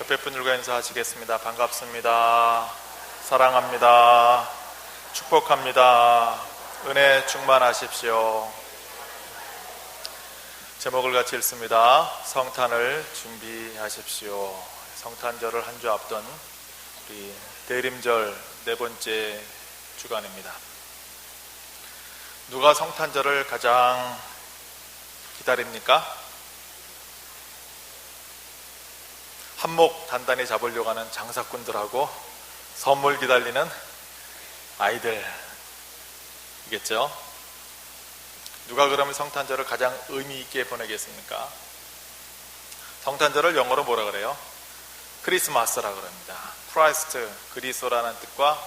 옆에 분들과 인사하시겠습니다. 반갑습니다. 사랑합니다. 축복합니다. 은혜 충만하십시오. 제목을 같이 읽습니다. 성탄을 준비하십시오. 성탄절을 한 주 앞둔 우리 대림절 네 번째 주간입니다. 누가 성탄절을 가장 기다립니까? 한몫 단단히 잡으려고 하는 장사꾼들하고 선물 기다리는 아이들이겠죠. 누가 그러면 성탄절을 가장 의미 있게 보내겠습니까? 성탄절을 영어로 뭐라 그래요? 크리스마스라 그럽니다. 크라이스트, 그리스도라는 뜻과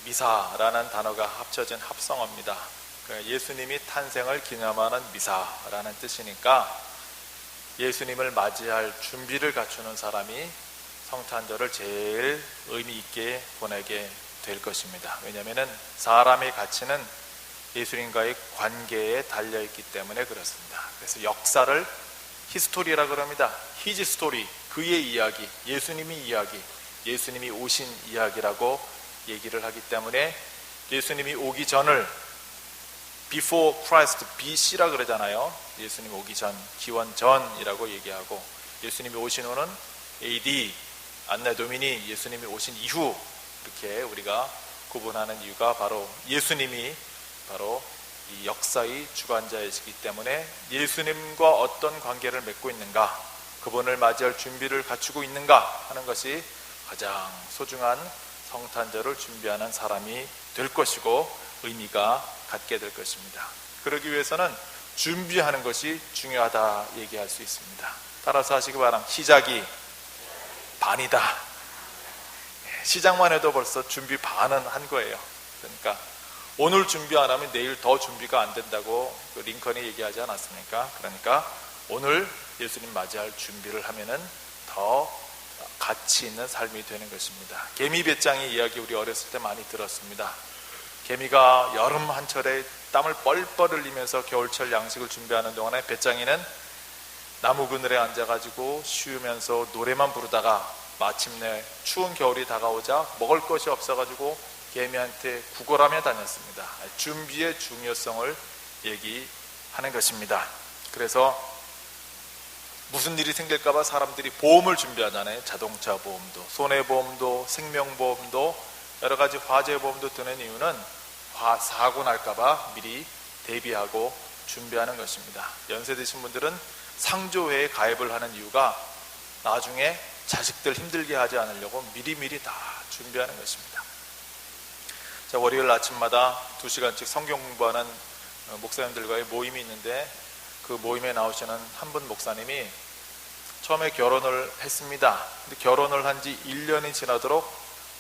미사라는 단어가 합쳐진 합성어입니다. 예수님이 탄생을 기념하는 미사라는 뜻이니까 예수님을 맞이할 준비를 갖추는 사람이 성탄절을 제일 의미 있게 보내게 될 것입니다. 왜냐하면 사람의 가치는 예수님과의 관계에 달려있기 때문에 그렇습니다. 그래서 역사를 히스토리라 그럽니다. 히즈 스토리, 그의 이야기, 예수님의 이야기, 예수님이 오신 이야기라고 얘기를 하기 때문에 예수님이 오기 전을 Before Christ, BC라 그러잖아요. 예수님 오기 전, 기원 전이라고 얘기하고, 예수님이 오신 후는 AD, 안네 도미니, 예수님이 오신 이후, 이렇게 우리가 구분하는 이유가 바로 예수님이 바로 이 역사의 주관자이시기 때문에 예수님과 어떤 관계를 맺고 있는가, 그분을 맞이할 준비를 갖추고 있는가 하는 것이 가장 소중한 성탄절을 준비하는 사람이 될 것이고 의미가 갖게 될 것입니다. 그러기 위해서는 준비하는 것이 중요하다 얘기할 수 있습니다. 따라서 하시기 바랍니다. 시작이 반이다. 시작만 해도 벌써 준비 반은 한 거예요. 그러니까 오늘 준비 안 하면 내일 더 준비가 안 된다고 링컨이 얘기하지 않았습니까? 그러니까 오늘 예수님 맞이할 준비를 하면은 더 가치 있는 삶이 되는 것입니다. 개미 배짱이 이야기 우리 어렸을 때 많이 들었습니다. 개미가 여름 한철에 땀을 뻘뻘 흘리면서 겨울철 양식을 준비하는 동안에 배짱이는 나무 그늘에 앉아가지고 쉬우면서 노래만 부르다가 마침내 추운 겨울이 다가오자 먹을 것이 없어가지고 개미한테 구걸하며 다녔습니다. 준비의 중요성을 얘기하는 것입니다. 그래서 무슨 일이 생길까봐 사람들이 보험을 준비하잖아요. 자동차 보험도, 손해보험도, 생명보험도, 여러 가지 화재보험도 드는 이유는 사고 날까봐 미리 대비하고 준비하는 것입니다. 연세 드신 분들은 상조회에 가입을 하는 이유가 나중에 자식들 힘들게 하지 않으려고 미리미리 다 준비하는 것입니다. 자, 월요일 아침마다 2시간씩 성경 공부하는 목사님들과의 모임이 있는데 그 모임에 나오시는 한 분 목사님이 처음에 결혼을 했습니다. 근데 결혼을 한 지 1년이 지나도록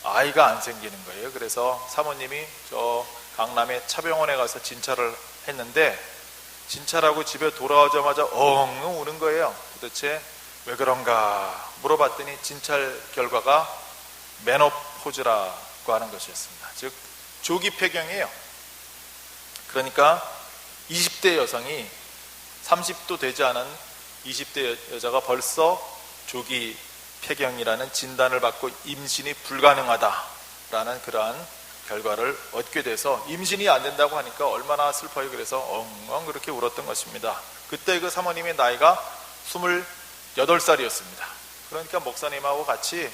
아이가 안 생기는 거예요. 그래서 사모님이 저 강남의 차병원에 가서 진찰을 했는데 진찰하고 집에 돌아오자마자 엉엉 우는 거예요. 도대체 왜 그런가 물어봤더니 진찰 결과가 메노포즈라고 하는 것이었습니다. 즉 조기 폐경이에요. 그러니까 20대 여성이 30도 되지 않은 20대 여자가 벌써 조기 폐경이라는 진단을 받고 임신이 불가능하다라는 그러한 결과를 얻게 돼서 임신이 안 된다고 하니까 얼마나 슬퍼요. 그래서 엉엉 그렇게 울었던 것입니다. 그때 그 사모님의 나이가 28살이었습니다. 그러니까 목사님하고 같이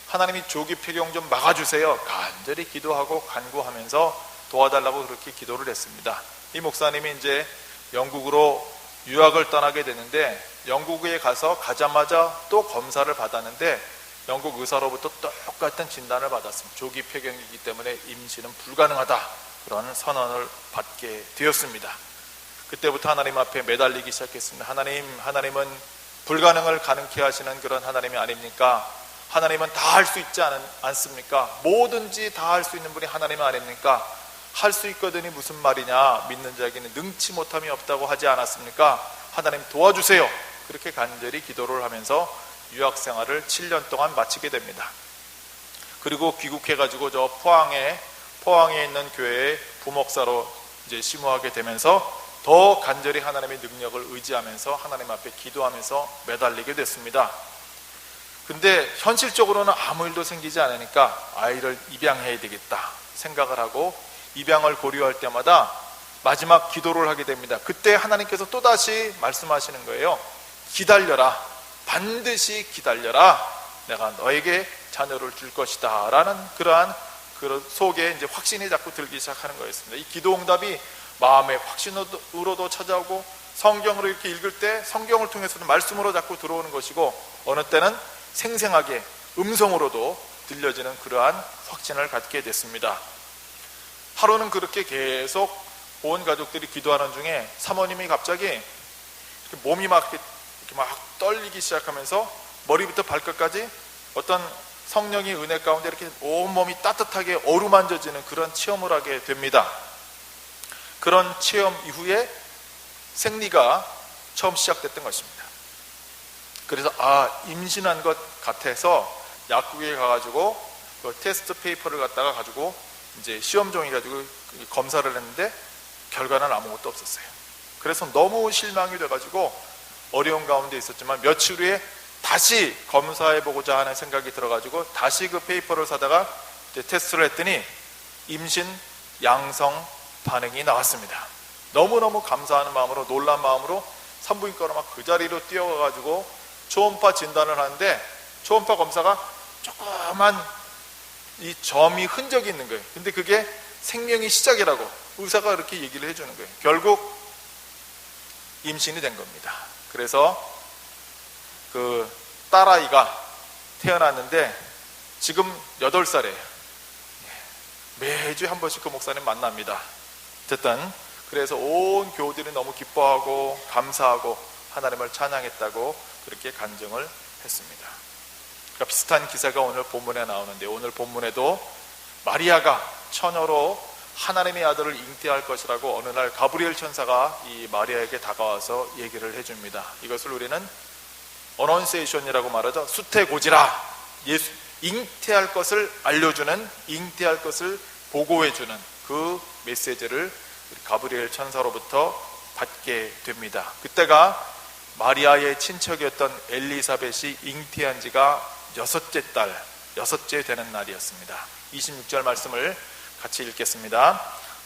하나님이 조기 폐경 좀 막아주세요. 간절히 기도하고 간구하면서 도와달라고 그렇게 기도를 했습니다. 이 목사님이 이제 영국으로 유학을 떠나게 되는데 영국에 가자마자 또 검사를 받았는데 영국 의사로부터 똑같은 진단을 받았습니다. 조기 폐경이기 때문에 임신은 불가능하다. 그런 선언을 받게 되었습니다. 그때부터 하나님 앞에 매달리기 시작했습니다. 하나님은 불가능을 가능케 하시는 그런 하나님이 아닙니까? 하나님은 다 할 수 있지 않습니까? 뭐든지 다 할 수 있는 분이 하나님 아닙니까? 할 수 있거든이 무슨 말이냐? 믿는 자에게는 능치 못함이 없다고 하지 않았습니까? 하나님 도와주세요. 그렇게 간절히 기도를 하면서 유학 생활을 7년 동안 마치게 됩니다. 그리고 귀국해가지고 저 포항에 있는 교회에 부목사로 이제 심호하게 되면서 더 간절히 하나님의 능력을 의지하면서 하나님 앞에 기도하면서 매달리게 됐습니다. 근데 현실적으로는 아무 일도 생기지 않으니까 아이를 입양해야 되겠다 생각을 하고 입양을 고려할 때마다 마지막 기도를 하게 됩니다. 그때 하나님께서 또다시 말씀하시는 거예요. 기다려라. 반드시 기다려라. 내가 너에게 자녀를 줄 것이다 라는 그러한 속에 이제 확신이 자꾸 들기 시작하는 거였습니다. 이 기도응답이 마음의 확신으로도 찾아오고 성경으로 이렇게 읽을 때 성경을 통해서도 말씀으로 자꾸 들어오는 것이고 어느 때는 생생하게 음성으로도 들려지는 그러한 확신을 갖게 됐습니다. 하루는 그렇게 계속 온 가족들이 기도하는 중에 사모님이 갑자기 이렇게 몸이 이렇게 막 떨리기 시작하면서 머리부터 발끝까지 어떤 성령의 은혜 가운데 이렇게 온몸이 따뜻하게 어루만져지는 그런 체험을 하게 됩니다. 그런 체험 이후에 생리가 처음 시작됐던 것입니다. 그래서 임신한 것 같아서 약국에 가가지고 그 테스트 페이퍼를 갖다가 가지고 이제 시험 종이 가지고 검사를 했는데 결과는 아무것도 없었어요. 그래서 너무 실망이 돼가지고 어려운 가운데 있었지만 며칠 후에 다시 검사해보고자 하는 생각이 들어가지고 다시 그 페이퍼를 사다가 이제 테스트를 했더니 임신 양성 반응이 나왔습니다. 너무너무 감사하는 마음으로 놀란 마음으로 산부인과로 막 그 자리로 뛰어가가지고 초음파 진단을 하는데 초음파 검사가 조그만 이 점이 흔적이 있는 거예요. 근데 그게 생명의 시작이라고 의사가 그렇게 얘기를 해주는 거예요. 결국 임신이 된 겁니다. 그래서 그 딸아이가 태어났는데 지금 8살이에요. 매주 한 번씩 그 목사님 만납니다. 어쨌든 그래서 온 교우들이 너무 기뻐하고 감사하고 하나님을 찬양했다고 그렇게 간증을 했습니다. 그러니까 비슷한 기사가 오늘 본문에 나오는데 오늘 본문에도 마리아가 처녀로 하나님의 아들을 잉태할 것이라고 어느 날 가브리엘 천사가 이 마리아에게 다가와서 얘기를 해줍니다. 이것을 우리는 어넌세이션이라고 말하죠. 수태고지라. 예수 잉태할 것을 알려주는, 잉태할 것을 보고해주는 그 메시지를 가브리엘 천사로부터 받게 됩니다. 그때가 마리아의 친척이었던 엘리사벳이 잉태한 지가 6째 되는 날이었습니다. 26절 말씀을 같이 읽겠습니다.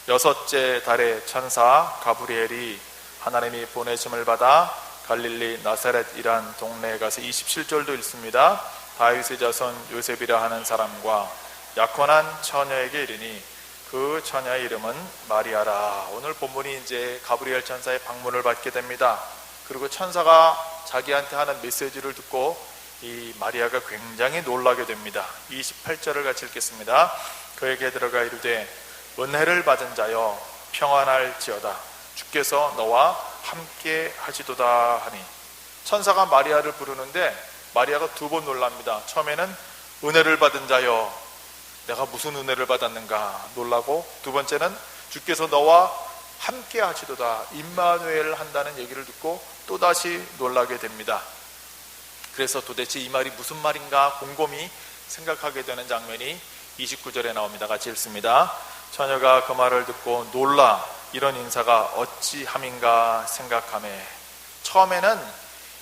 6째 달에 천사 가브리엘이 하나님이 보내심을 받아 갈릴리 나사렛이란 동네에 가서 27절도 읽습니다. 다윗의 자손 요셉이라 하는 사람과 약혼한 처녀에게 이르니 그 처녀의 이름은 마리아라. 오늘 본문이 이제 가브리엘 천사의 방문을 받게 됩니다. 그리고 천사가 자기한테 하는 메시지를 듣고 이 마리아가 굉장히 놀라게 됩니다. 28절을 같이 읽겠습니다. 그에게 들어가 이르되 은혜를 받은 자여 평안할지어다. 주께서 너와 함께 하시도다 하니. 천사가 마리아를 부르는데 마리아가 2번 놀랍니다. 처음에는 은혜를 받은 자여, 내가 무슨 은혜를 받았는가 놀라고, 두 번째는 주께서 너와 함께 하시도다, 임마누엘 한다는 얘기를 듣고 또다시 놀라게 됩니다. 그래서 도대체 이 말이 무슨 말인가 곰곰이 생각하게 되는 장면이 29절에 나옵니다. 같이 읽습니다. 처녀가 그 말을 듣고 놀라 이런 인사가 어찌함인가 생각하매. 처음에는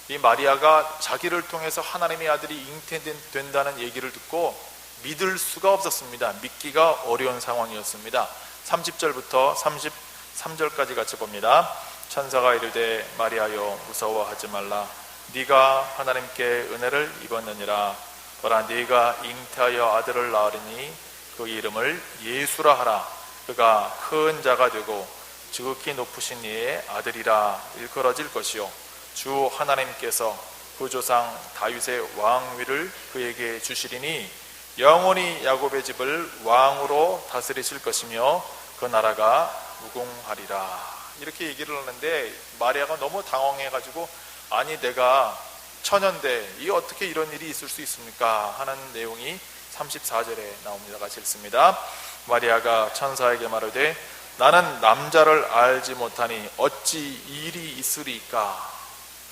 이 마리아가 자기를 통해서 하나님의 아들이 잉태된다는 얘기를 듣고 믿을 수가 없었습니다. 믿기가 어려운 상황이었습니다. 30절부터 33절까지 같이 봅니다. 천사가 이르되 마리아여 무서워하지 말라. 네가 하나님께 은혜를 입었느니라. 보라 네가 잉태하여 아들을 낳으리니 그 이름을 예수라 하라. 그가 큰 자가 되고 지극히 높으신 이의 아들이라 일컬어질 것이요 주 하나님께서 그 조상 다윗의 왕위를 그에게 주시리니 영원히 야곱의 집을 왕으로 다스리실 것이며 그 나라가 무궁하리라. 이렇게 얘기를 하는데 마리아가 너무 당황해가지고 아니 내가 처녀인데 이 어떻게 이런 일이 있을 수 있습니까 하는 내용이 34절에 나옵니다. 같이 읽습니다. 마리아가 천사에게 말하되 나는 남자를 알지 못하니 어찌 일이 있으리까.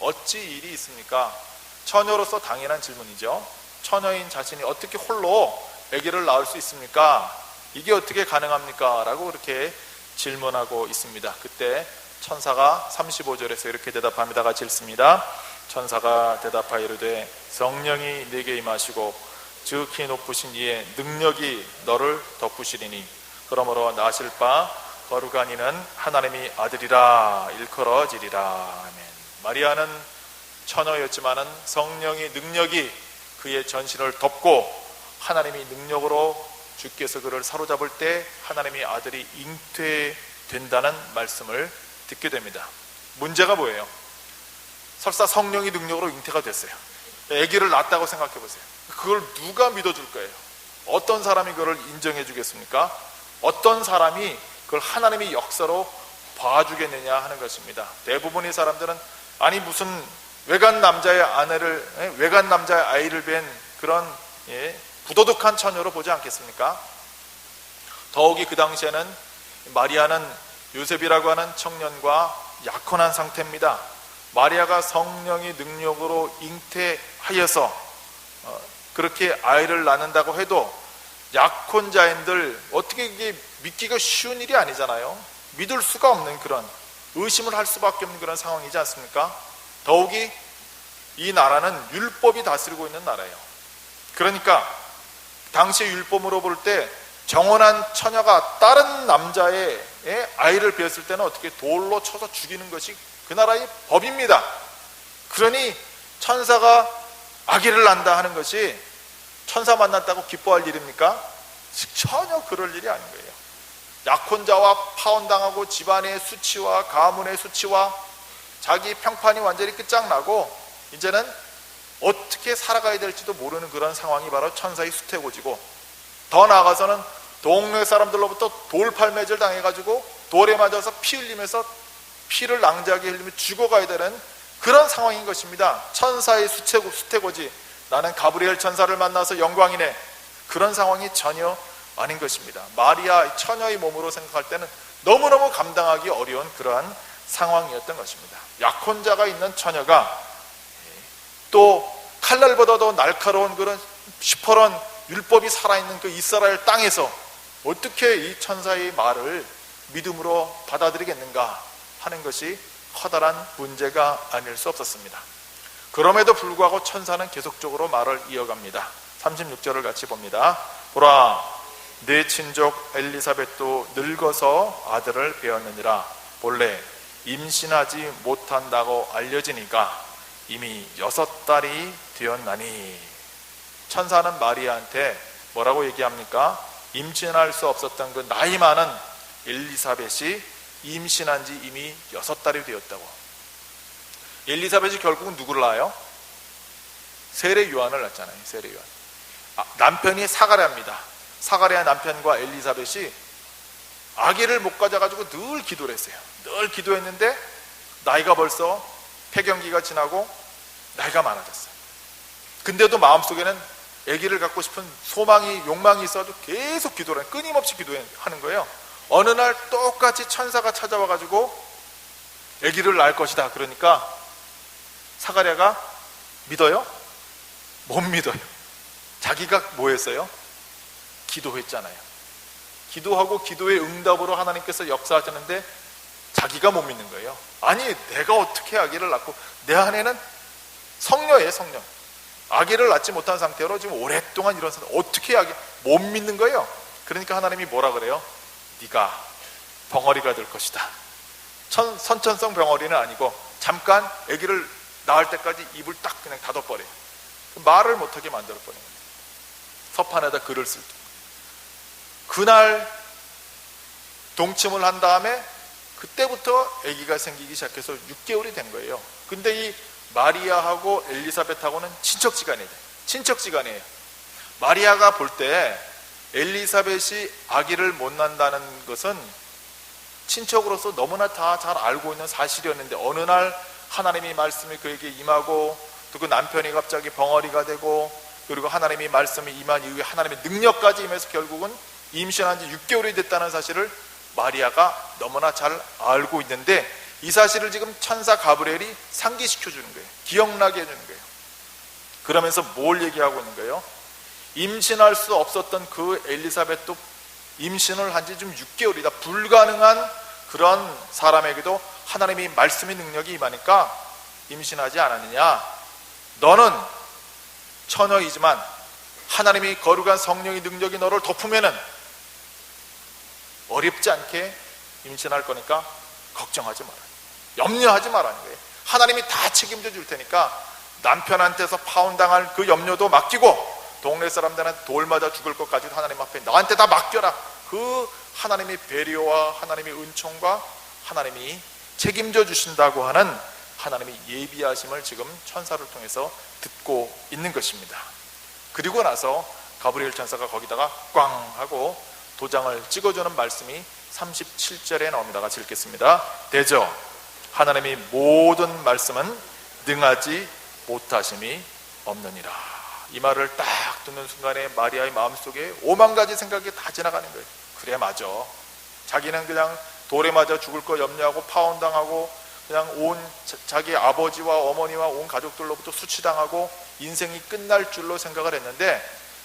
어찌 일이 있습니까? 처녀로서 당연한 질문이죠. 처녀인 자신이 어떻게 홀로 아기를 낳을 수 있습니까? 이게 어떻게 가능합니까? 라고 그렇게 질문하고 있습니다. 그때 천사가 35절에서 이렇게 대답합니다. 같이 읽습니다. 천사가 대답하여 이르되 성령이 네게 임하시고 지극히 높으신 이의 능력이 너를 덮으시리니 그러므로 나실 바 거룩한 이는 하나님의 아들이라 일컬어지리라. 아멘. 마리아는 처녀였지만은 성령의 능력이 그의 전신을 덮고 하나님의 능력으로 주께서 그를 사로잡을 때 하나님의 아들이 잉태된다는 말씀을 듣게 됩니다. 문제가 뭐예요? 설사 성령의 능력으로 잉태가 됐어요. 아기를 낳았다고 생각해 보세요. 그걸 누가 믿어줄 거예요? 어떤 사람이 그걸 인정해 주겠습니까? 어떤 사람이 그걸 하나님의 역사로 봐주겠느냐 하는 것입니다. 대부분의 사람들은 아니 무슨 외간 남자의 아이를 뵌 그런 부도덕한 처녀로 보지 않겠습니까? 더욱이 그 당시에는 마리아는 요셉이라고 하는 청년과 약혼한 상태입니다. 마리아가 성령의 능력으로 잉태하여서 그렇게 아이를 낳는다고 해도 약혼자인들 어떻게 이게 믿기가 쉬운 일이 아니잖아요. 믿을 수가 없는 그런, 의심을 할 수밖에 없는 그런 상황이지 않습니까? 더욱이 이 나라는 율법이 다스리고 있는 나라예요. 그러니까 당시의 율법으로 볼 때 정혼한 처녀가 다른 남자의 아이를 베었을 때는 어떻게 돌로 쳐서 죽이는 것이 그 나라의 법입니다. 그러니 천사가 아기를 낳는다 하는 것이 천사 만났다고 기뻐할 일입니까? 전혀 그럴 일이 아닌 거예요. 약혼자와 파혼당하고 집안의 수치와 가문의 수치와 자기 평판이 완전히 끝장나고 이제는 어떻게 살아가야 될지도 모르는 그런 상황이 바로 천사의 수태고지고, 더 나아가서는 동네 사람들로부터 돌팔매질 당해가지고 돌에 맞아서 피 흘리면서 피를 낭자하게 흘리며 죽어가야 되는 그런 상황인 것입니다. 천사의 수태고지, 나는 가브리엘 천사를 만나서 영광이네, 그런 상황이 전혀 아닌 것입니다. 마리아 처녀의 몸으로 생각할 때는 너무너무 감당하기 어려운 그러한 상황이었던 것입니다. 약혼자가 있는 처녀가 또 칼날보다도 날카로운 그런 시퍼런 율법이 살아있는 그 이스라엘 땅에서 어떻게 이 천사의 말을 믿음으로 받아들이겠는가 하는 것이 커다란 문제가 아닐 수 없었습니다. 그럼에도 불구하고 천사는 계속적으로 말을 이어갑니다. 36절을 같이 봅니다. 보라, 내 친족 엘리사벳도 늙어서 아들을 배었느니라. 본래 임신하지 못한다고 알려지니까 이미 6달이 되었나니. 천사는 마리아한테 뭐라고 얘기합니까? 임신할 수 없었던 그 나이 많은 엘리사벳이 임신한 지 이미 6달이 되었다고. 엘리사벳이 결국은 누구를 낳아요? 세례 요한을 낳잖아요. 세례 요한. 남편이 사가랴입니다. 사가랴 남편과 엘리사벳이 아기를 못 가져가지고 늘 기도를 했어요. 늘 기도했는데 나이가 벌써 폐경기가 지나고 나이가 많아졌어요. 근데도 마음속에는 아기를 갖고 싶은 소망이, 욕망이 있어도 계속 기도를 해요. 끊임없이 기도하는 거예요. 어느 날 똑같이 천사가 찾아와가지고 아기를 낳을 것이다. 그러니까 사가랴가 믿어요? 못 믿어요. 자기가 뭐 했어요? 기도했잖아요. 기도하고 기도의 응답으로 하나님께서 역사하시는데 자기가 못 믿는 거예요. 아니 내가 어떻게 아기를 낳고, 내 안에는 성녀예요. 성녀. 아기를 낳지 못한 상태로 지금 오랫동안 이런 상태, 어떻게 아기, 못 믿는 거예요. 그러니까 하나님이 뭐라 그래요? 네가 벙어리가 될 것이다. 선천성 벙어리는 아니고 잠깐 아기를 낳을 때까지 입을 딱 그냥 닫아버려요. 말을 못하게 만들어버려요. 서판에다 글을 쓸 때. 그날 동침을 한 다음에 그때부터 아기가 생기기 시작해서 6개월이 된 거예요. 근데 이 마리아하고 엘리사벳하고는 친척지간이에요. 친척지간이에요. 마리아가 볼 때 엘리사벳이 아기를 못 낳는다는 것은 친척으로서 너무나 다 잘 알고 있는 사실이었는데, 어느 날 하나님의 말씀이 그에게 임하고 또 그 남편이 갑자기 벙어리가 되고, 그리고 하나님의 말씀이 임한 이후에 하나님의 능력까지 임해서 결국은 임신한 지 6개월이 됐다는 사실을 마리아가 너무나 잘 알고 있는데, 이 사실을 지금 천사 가브리엘이 상기시켜 주는 거예요. 기억나게 해주는 거예요. 그러면서 뭘 얘기하고 있는 거예요? 임신할 수 없었던 그 엘리사벳도 임신을 한 지 좀 6개월이다. 불가능한 그런 사람에게도 하나님의 말씀의 능력이 임하니까 임신하지 않았느냐. 너는 처녀이지만 하나님이 거룩한 성령의 능력이 너를 덮으면은 어렵지 않게 임신할 거니까 걱정하지 마라, 염려하지 말라는 거예요. 하나님이 다 책임져 줄 테니까 남편한테서 파혼당할 그 염려도 맡기고 동네 사람들한테 돌 맞아 죽을 것까지도 하나님 앞에 나한테 다 맡겨라. 그 하나님의 배려와 하나님의 은총과 하나님이 책임져 주신다고 하는 하나님의 예비하심을 지금 천사를 통해서 듣고 있는 것입니다. 그리고 나서 가브리엘 천사가 거기다가 꽝 하고 도장을 찍어주는 말씀이 37절에 나옵니다. 같이 읽겠습니다. 대저 하나님의 모든 말씀은 능하지 못하심이 없느니라. 이 말을 딱 듣는 순간에 마리아의 마음속에 5만 가지 생각이 다 지나가는 거예요. 그래, 맞아. 자기는 그냥 돌에 맞아 죽을 거 염려하고 파혼당하고 그냥 온 자기 아버지와 어머니와 온 가족들로부터 수치당하고 인생이 끝날 줄로 생각을 했는데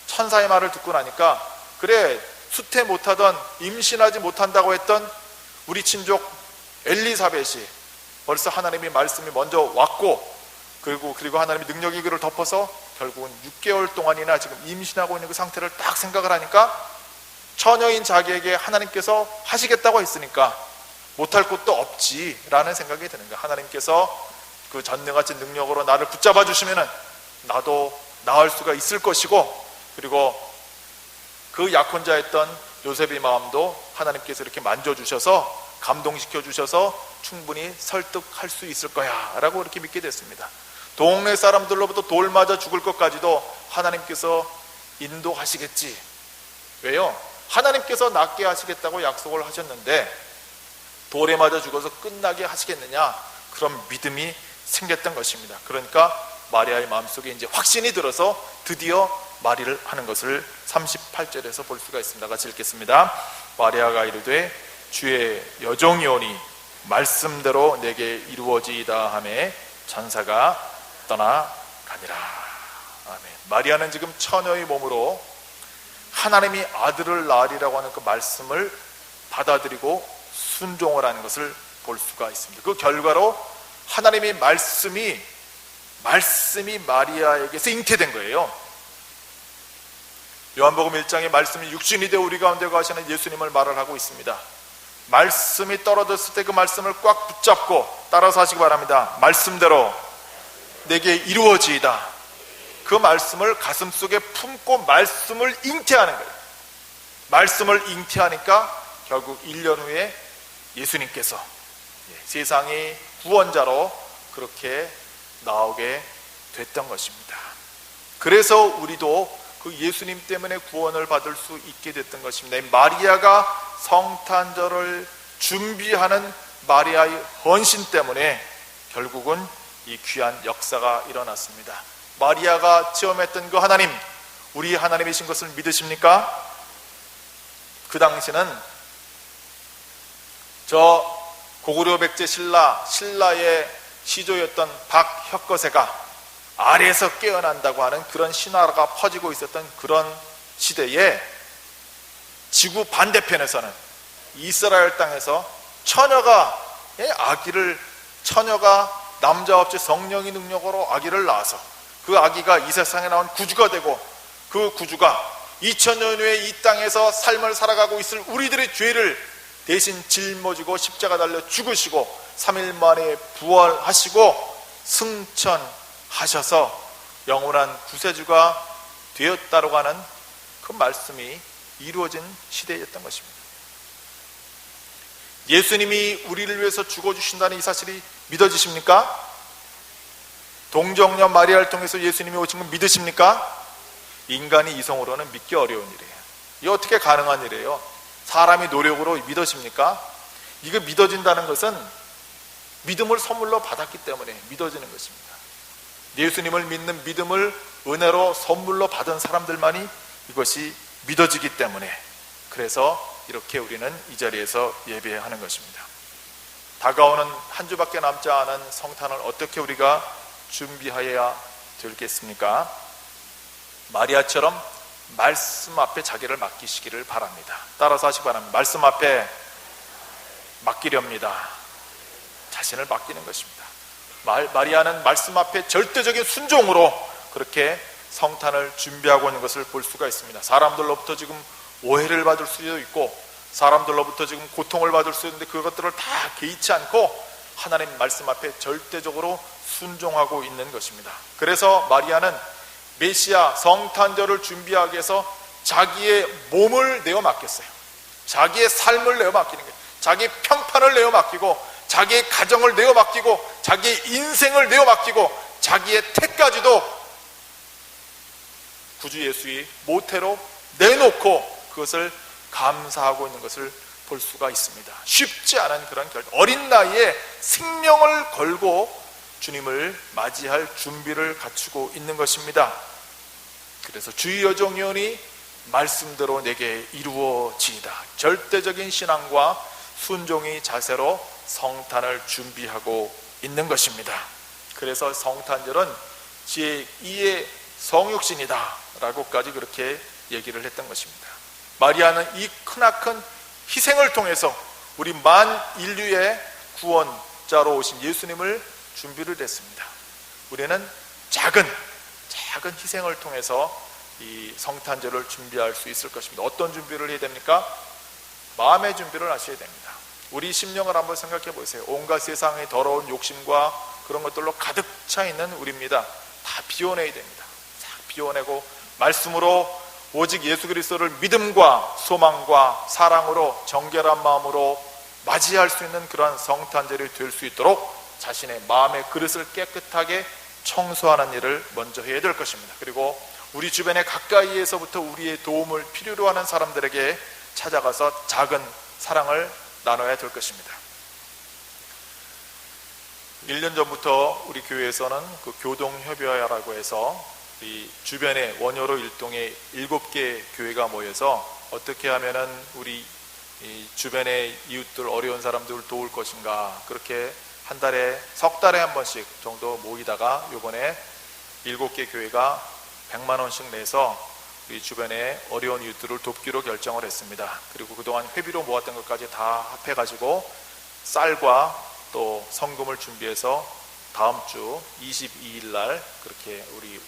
천사의 말을 듣고 나니까 그래, 수태 못하던 임신하지 못한다고 했던 우리 친족 엘리사벳이 벌써 하나님의 말씀이 먼저 왔고 그리고 하나님의 능력이 그를 덮어서 결국은 6개월 동안이나 지금 임신하고 있는 그 상태를 딱 생각을 하니까 처녀인 자기에게 하나님께서 하시겠다고 했으니까 못할 것도 없지라는 생각이 드는 거예요. 하나님께서 그 전능하신 능력으로 나를 붙잡아 주시면은 나도 나을 수가 있을 것이고, 그리고 그 약혼자였던 요셉의 마음도 하나님께서 이렇게 만져주셔서 감동시켜 주셔서 충분히 설득할 수 있을 거야 라고 이렇게 믿게 됐습니다. 동네 사람들로부터 돌 맞아 죽을 것까지도 하나님께서 인도하시겠지. 왜요? 하나님께서 낫게 하시겠다고 약속을 하셨는데 돌에 맞아 죽어서 끝나게 하시겠느냐, 그런 믿음이 생겼던 것입니다. 그러니까 마리아의 마음속에 이제 확신이 들어서 드디어 말을 하는 것을 38절에서 볼 수가 있습니다. 같이 읽겠습니다. 마리아가 이르되 주의 여종이오니 말씀대로 내게 이루어지이다 하매 천사가 떠나가니라. 아멘. 마리아는 지금 처녀의 몸으로 하나님이 아들을 낳으리라고 하는 그 말씀을 받아들이고 순종을 하는 것을 볼 수가 있습니다. 그 결과로 하나님의 말씀이 마리아에게서 잉태된 거예요. 요한복음 1장의 말씀이 육신이 되어 우리 가운데 거하시는 예수님을 말을 하고 있습니다. 말씀이 떨어졌을 때 그 말씀을 꽉 붙잡고 따라서 하시기 바랍니다. 말씀대로 내게 이루어지이다. 그 말씀을 가슴속에 품고 말씀을 잉태하는 거예요. 말씀을 잉태하니까 결국 1년 후에 예수님께서 세상의 구원자로 그렇게 나오게 됐던 것입니다. 그래서 우리도 그 예수님 때문에 구원을 받을 수 있게 됐던 것입니다. 마리아가 성탄절을 준비하는 마리아의 헌신 때문에 결국은 이 귀한 역사가 일어났습니다. 마리아가 체험했던 그 하나님, 우리 하나님이신 것을 믿으십니까? 그 당시는 저 고구려 백제 신라의 시조였던 박혁거세가 아래에서 깨어난다고 하는 그런 신화가 퍼지고 있었던 그런 시대에 지구 반대편에서는 이스라엘 땅에서 처녀가 남자 없이 성령의 능력으로 아기를 낳아서 그 아기가 이 세상에 나온 구주가 되고 그 구주가 2000년 후에 이 땅에서 삶을 살아가고 있을 우리들의 죄를 대신 짊어지고 십자가 달려 죽으시고 3일 만에 부활하시고 승천하셔서 영원한 구세주가 되었다고 하는 그 말씀이 이루어진 시대였던 것입니다. 예수님이 우리를 위해서 죽어주신다는 이 사실이 믿어지십니까? 동정녀 마리아를 통해서 예수님이 오신 건 믿으십니까? 인간이 이성으로는 믿기 어려운 일이에요. 이게 어떻게 가능한 일이에요? 사람이 노력으로 믿어집니까? 이거 믿어진다는 것은 믿음을 선물로 받았기 때문에 믿어지는 것입니다. 예수님을 믿는 믿음을 은혜로 선물로 받은 사람들만이 이것이 믿어지기 때문에, 그래서 이렇게 우리는 이 자리에서 예배하는 것입니다. 다가오는 한 주밖에 남지 않은 성탄을 어떻게 우리가 준비해야 되겠습니까? 마리아처럼 말씀 앞에 자기를 맡기시기를 바랍니다. 따라서 하시기 바랍니다. 말씀 앞에 맡기렵니다. 자신을 맡기는 것입니다. 마리아는 말씀 앞에 절대적인 순종으로 그렇게 성탄을 준비하고 있는 것을 볼 수가 있습니다. 사람들로부터 지금 오해를 받을 수도 있고 사람들로부터 지금 고통을 받을 수도 있는데 그것들을 다 개의치 않고 하나님 말씀 앞에 절대적으로 순종하고 있는 것입니다. 그래서 마리아는 메시아 성탄절을 준비하기 위해서 자기의 몸을 내어 맡겼어요. 자기의 삶을 내어 맡기는 거예요. 자기의 평판을 내어 맡기고 자기의 가정을 내어 맡기고 자기의 인생을 내어 맡기고 자기의 태까지도 구주 예수의 모태로 내놓고 그것을 감사하고 있는 것을 볼 수가 있습니다. 쉽지 않은 그런 결정, 어린 나이에 생명을 걸고 주님을 맞이할 준비를 갖추고 있는 것입니다. 그래서 주의 여종이오니 말씀대로 내게 이루어지이다. 절대적인 신앙과 순종의 자세로 성탄을 준비하고 있는 것입니다. 그래서 성탄절은 제2의 성육신이다 라고까지 그렇게 얘기를 했던 것입니다. 마리아는 이 크나큰 희생을 통해서 우리 만 인류의 구원자로 오신 예수님을 준비를 했습니다. 우리는 작은 희생을 통해서 이 성탄절을 준비할 수 있을 것입니다. 어떤 준비를 해야 됩니까? 마음의 준비를 하셔야 됩니다. 우리 심령을 한번 생각해 보세요. 온갖 세상의 더러운 욕심과 그런 것들로 가득 차 있는 우리입니다. 다 비워내야 됩니다. 다 비워내고 말씀으로 오직 예수 그리스도를 믿음과 소망과 사랑으로 정결한 마음으로 맞이할 수 있는 그러한 성탄절이 될 수 있도록 자신의 마음의 그릇을 깨끗하게 청소하는 일을 먼저 해야 될 것입니다. 그리고 우리 주변에 가까이에서부터 우리의 도움을 필요로 하는 사람들에게 찾아가서 작은 사랑을 나눠야 될 것입니다. 1년 전부터 우리 교회에서는 그 교동협의회라고 해서 이 주변에 원효로 일동에 7개 교회가 모여서 어떻게 하면은 우리 이 주변의 이웃들 어려운 사람들을 도울 것인가, 그렇게 한 달에 석 달에 한 번씩 정도 모이다가 요번에 7개 교회가 100만 원씩 내서 우리 주변에 어려운 이웃들을 돕기로 결정을 했습니다. 그리고 그동안 회비로 모았던 것까지 다 합해가지고 쌀과 또 성금을 준비해서 다음 주 22일 날 그렇게 우리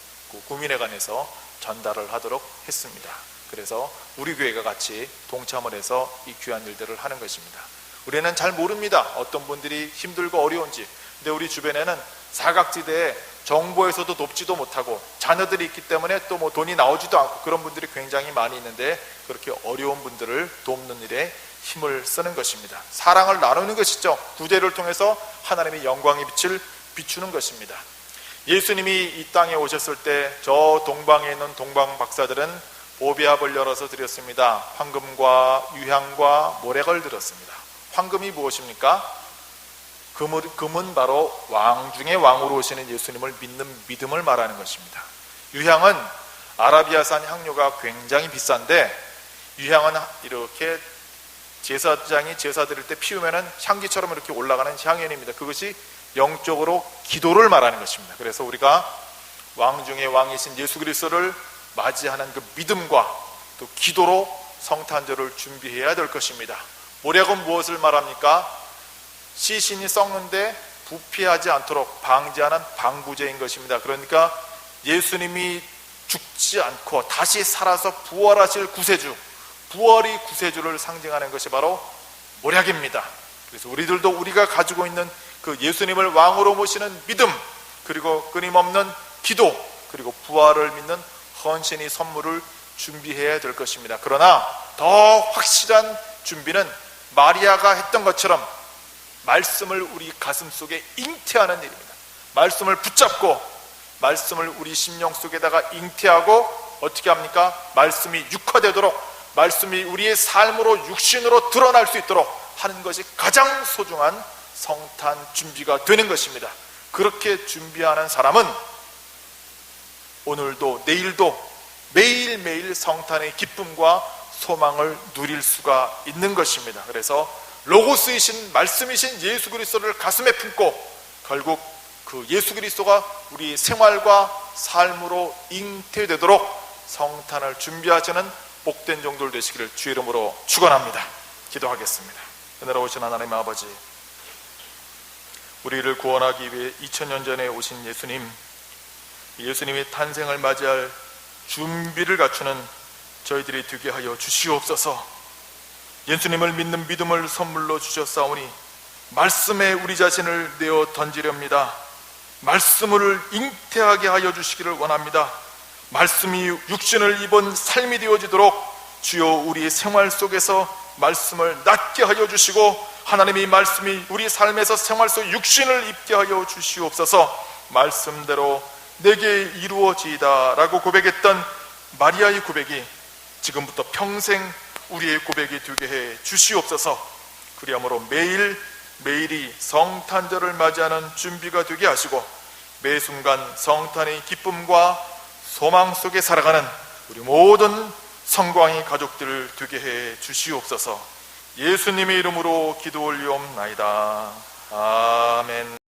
구민회관에서 전달을 하도록 했습니다. 그래서 우리 교회가 같이 동참을 해서 이 귀한 일들을 하는 것입니다. 우리는 잘 모릅니다. 어떤 분들이 힘들고 어려운지. 근데 우리 주변에는 사각지대에 정부에서도 돕지도 못하고 자녀들이 있기 때문에 또 뭐 돈이 나오지도 않고 그런 분들이 굉장히 많이 있는데 그렇게 어려운 분들을 돕는 일에 힘을 쓰는 것입니다. 사랑을 나누는 것이죠. 구제를 통해서 하나님의 영광의 빛을 비추는 것입니다. 예수님이 이 땅에 오셨을 때 저 동방에 있는 동방 박사들은 보배압을 열어서 드렸습니다. 황금과 유향과 모략을 드렸습니다. 황금이 무엇입니까? 금은 바로 왕 중에 왕으로 오시는 예수님을 믿는 믿음을 말하는 것입니다. 유향은 아라비아산 향료가 굉장히 비싼데 유향은 이렇게 제사장이 제사 드릴 때 피우면은 향기처럼 이렇게 올라가는 향연입니다. 그것이 영적으로 기도를 말하는 것입니다. 그래서 우리가 왕 중에 왕이신 예수 그리스도를 맞이하는 그 믿음과 또 기도로 성탄절을 준비해야 될 것입니다. 모략은 무엇을 말합니까? 시신이 썩는데 부패하지 않도록 방지하는 방부제인 것입니다. 그러니까 예수님이 죽지 않고 다시 살아서 부활하실 구세주, 부활의 구세주를 상징하는 것이 바로 모략입니다. 그래서 우리들도 우리가 가지고 있는 그 예수님을 왕으로 모시는 믿음, 그리고 끊임없는 기도, 그리고 부활을 믿는 헌신의 선물을 준비해야 될 것입니다. 그러나 더 확실한 준비는 마리아가 했던 것처럼 말씀을 우리 가슴 속에 잉태하는 일입니다. 말씀을 붙잡고 말씀을 우리 심령 속에다가 잉태하고 어떻게 합니까? 말씀이 육화되도록, 말씀이 우리의 삶으로 육신으로 드러날 수 있도록 하는 것이 가장 소중한 성탄 준비가 되는 것입니다. 그렇게 준비하는 사람은 오늘도 내일도 매일매일 성탄의 기쁨과 소망을 누릴 수가 있는 것입니다. 그래서 로고스이신 말씀이신 예수 그리스도를 가슴에 품고 결국 그 예수 그리스도가 우리 생활과 삶으로 잉태되도록 성탄을 준비하시는 복된 종들 되시기를 주의 이름으로 축원합니다. 기도하겠습니다. 은혜로우신 하나님의 아버지, 우리를 구원하기 위해 2000년 전에 오신 예수님, 예수님의 탄생을 맞이할 준비를 갖추는 저희들이 되게 하여 주시옵소서. 예수님을 믿는 믿음을 선물로 주셨사오니 말씀에 우리 자신을 내어 던지렵니다. 말씀을 잉태하게 하여 주시기를 원합니다. 말씀이 육신을 입은 삶이 되어지도록 주여 우리 생활 속에서 말씀을 낳게 하여 주시고, 하나님의 말씀이 우리 삶에서 생활 속 육신을 입게 하여 주시옵소서. 말씀대로 내게 이루어지이다 라고 고백했던 마리아의 고백이 지금부터 평생 우리의 고백이 되게 해 주시옵소서. 그리하므로 매일이 성탄절을 맞이하는 준비가 되게 하시고, 매 순간 성탄의 기쁨과 소망 속에 살아가는 우리 모든 성광의 가족들을 되게 해 주시옵소서. 예수님의 이름으로 기도 올리옵나이다. 아멘.